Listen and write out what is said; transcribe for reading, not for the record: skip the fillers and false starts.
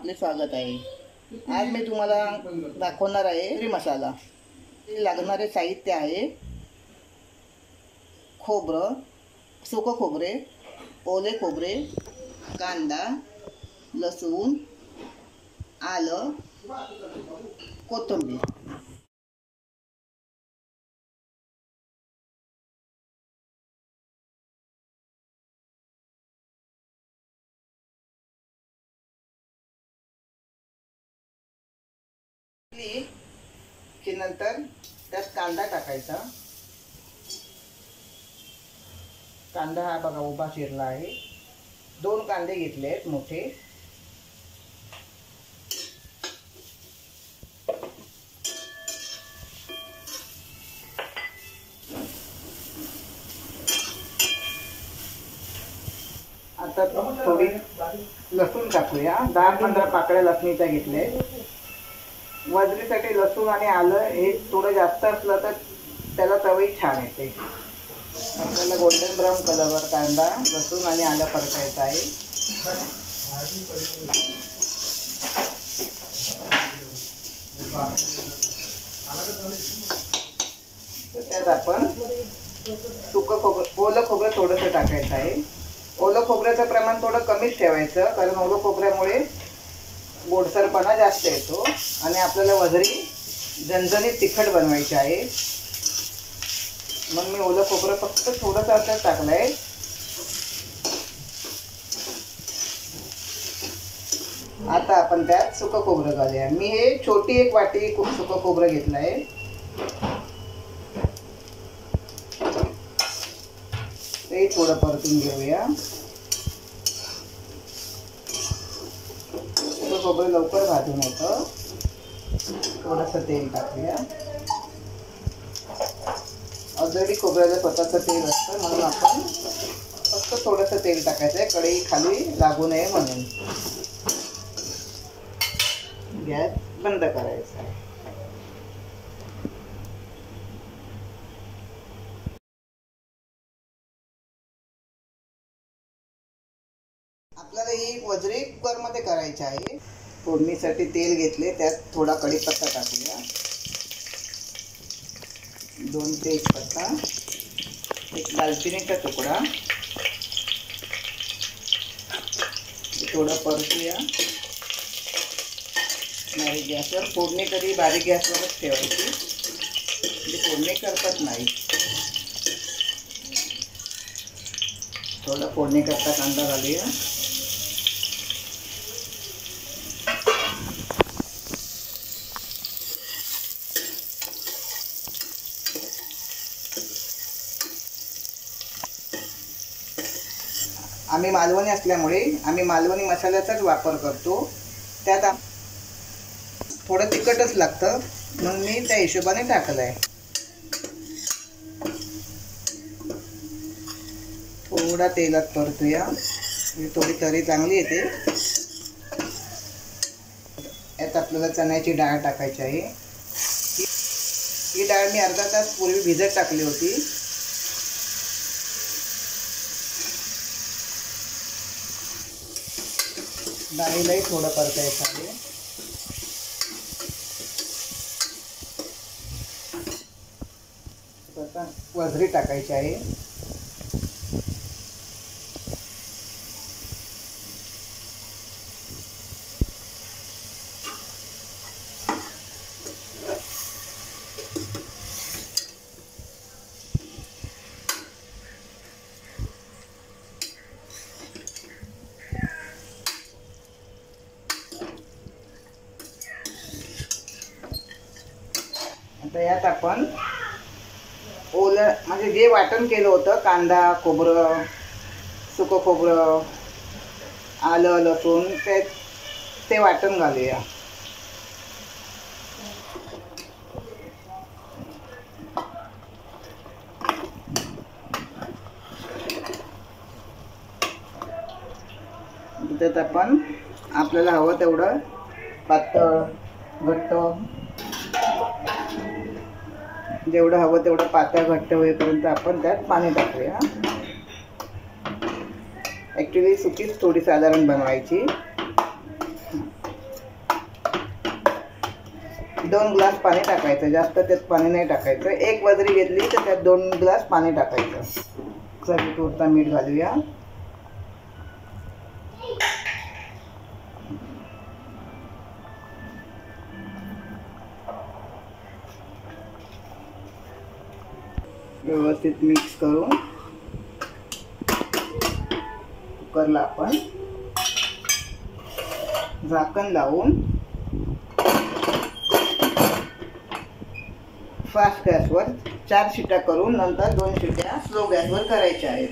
आपले स्वागत आहे। आज मी तुम्हाला दाखवणार आहे पुरी मसाला। लागणारे साहित्य आहे खोबरं, सुकं खोबरे, ओले खोबरे, कांदा, लसूण, आलं, कोथिंबीर। की नंतर त्यात कांदा टाकायचा। कांदा हा बघा उभा चिरला आहे। 2 कांदे घेतले आहेत मोठे। आता थोडी लसूण टाकूया। 10-15 पाकळ्या लसणीच्या घेतले। वजरीसाठी लसूण आणि आलं हे थोडं जास्त असलं तर त्याला चवही छान येते। आपल्याला गोल्डन ब्राऊन कलरवर कांदा, लसूण आणि आलं परतायचं आहे। त्यात आपण सुकं खोबरं, ओलं खोबरं थोडंसं टाकायचं आहे। ओलं खोबऱ्याचं प्रमाण थोडं कमीच ठेवायचं, कारण ओलं खोबऱ्यामुळे गोडसरपणा जास्त येतो आणि आपल्याला वजरी झणझणीत तिखट बनवायची आहे। मग मी ओलं खोबरं फक्त थोडंसं असं टाकलंय। आता आपण त्यात सुकं खोबरं घालूया। मी हे छोटी 1 वाटी सुकं खोबरं घेतलंय। ते थोडं परतून घेऊया। खोबरं लवकर भाजून येतं। थोडंसं तेल टाकूया। ऑलरेडी खोबऱ्याला स्वतःचं तेल असतं, म्हणून आपण फक्त थोडंसं तेल टाकायचं आहे, कढई खाली लागू नये म्हणून। गॅस बंद करायचा आहे। आपल्याला ही वजरी कुकरमध्ये करायची आहे। फोडणीसाठी तेल घेतले, त्यात थोडा कढीपत्ता टाकूया। 2 तेजपत्ता, 1 दालचिनीचा तुकडा, थोडं परतूया। बारीक गॅसवर फोडणी कधी बारीक गॅसवरच ठेवायची, म्हणजे फोडणी करपत नाही। थोडा फोडणी करता कांदा घालूया। आम्ही मालवणी असल्यामुळे आम्ही मालवणी मसाल्याचाच वापर करतो। त्यात थोडं तिखटच लागतं, म्हणून मी त्या हिशोबाने टाकलंय। थोडा तेलात परतूया, म्हणजे थोडी तरी चांगली येते। यात आपल्याला चण्याची डाळ टाकायची आहे। ही डाळ मी अर्धा तास पूर्वी भिजत टाकली होती। डाळीलाही थोडं परतायचं आहे। आता वजरी टाकायची आहे। आता यात आपण ओलं म्हणजे जे वाटण केलं होतं, कांदा, खोबरं, सुकं खोबरं, आलं, लसूण, ते वाटण घालूया। त्यात आपण आपल्याला हवं तेवढं पातळ, घट्ट, जेवढं हवं तेवढं पातळ घट्ट होईपर्यंत आपण त्यात पाणी टाकूया। ॲक्च्युली सुकीच थोडी साधारण बनवायची। 2 ग्लास पाणी टाकायचं, जास्त त्यात पाणी नाही टाकायचं. 1 वजरी घेतली तर त्यात 2 ग्लास पाणी टाकायचं. चवीपुरता मीठ घालूया. व्यवस्थित मिक्स करून कुकरला आपण झाकण लावून फास्ट गॅसवर 4 शिट्या करून नंतर 2 शिट्या स्लो गॅसवर करायच्या आहेत.